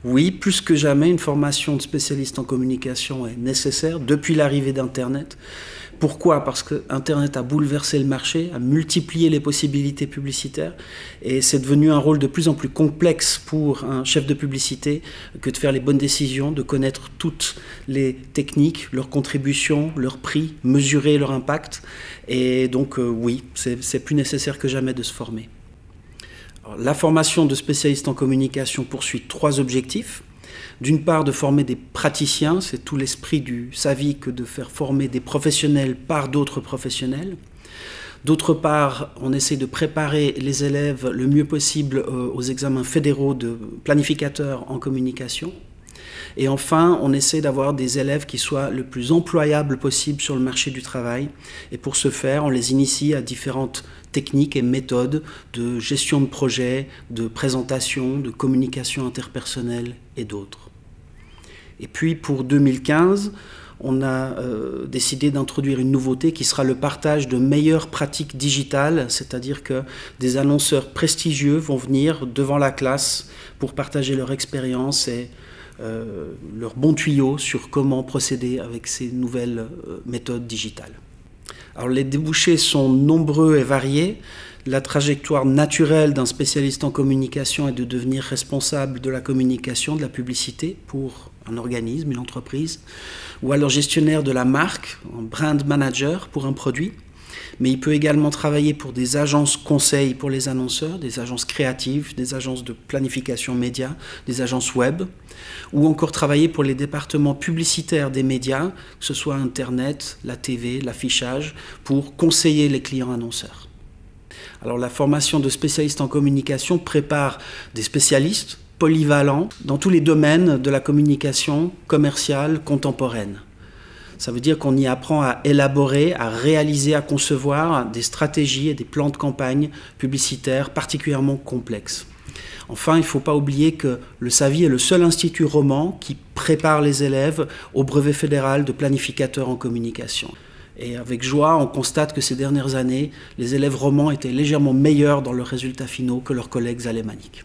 Oui, plus que jamais, une formation de spécialiste en communication est nécessaire depuis l'arrivée d'Internet. Pourquoi? Parce que Internet a bouleversé le marché, a multiplié les possibilités publicitaires et c'est devenu un rôle de plus en plus complexe pour un chef de publicité que de faire les bonnes décisions, de connaître toutes les techniques, leurs contributions, leurs prix, mesurer leur impact. Et donc oui, c'est plus nécessaire que jamais de se former. Alors, la formation de spécialiste en communication poursuit 3 objectifs. D'une part, de former des praticiens, c'est tout l'esprit du SAVI que de faire former des professionnels par d'autres professionnels. D'autre part, on essaie de préparer les élèves le mieux possible aux examens fédéraux de planificateurs en communication. Et enfin, on essaie d'avoir des élèves qui soient le plus employables possible sur le marché du travail. Et pour ce faire, on les initie à différentes techniques et méthodes de gestion de projet, de présentation, de communication interpersonnelle et d'autres. Et puis pour 2015, on a décidé d'introduire une nouveauté qui sera le partage de meilleures pratiques digitales, c'est-à-dire que des annonceurs prestigieux vont venir devant la classe pour partager leur expérience et leurs bons tuyaux sur comment procéder avec ces nouvelles méthodes digitales. Alors les débouchés sont nombreux et variés. La trajectoire naturelle d'un spécialiste en communication est de devenir responsable de la communication, de la publicité pour un organisme, une entreprise, ou alors gestionnaire de la marque, un brand manager pour un produit. Mais il peut également travailler pour des agences conseils pour les annonceurs, des agences créatives, des agences de planification média, des agences web, ou encore travailler pour les départements publicitaires des médias, que ce soit Internet, la TV, l'affichage, pour conseiller les clients annonceurs. Alors la formation de spécialiste en communication prépare des spécialistes polyvalents dans tous les domaines de la communication commerciale contemporaine. Ça veut dire qu'on y apprend à élaborer, à réaliser, à concevoir des stratégies et des plans de campagne publicitaires particulièrement complexes. Enfin, il ne faut pas oublier que le SAVI est le seul institut roman qui prépare les élèves au brevet fédéral de planificateur en communication. Et avec joie, on constate que ces dernières années, les élèves romans étaient légèrement meilleurs dans leurs résultats finaux que leurs collègues alémaniques.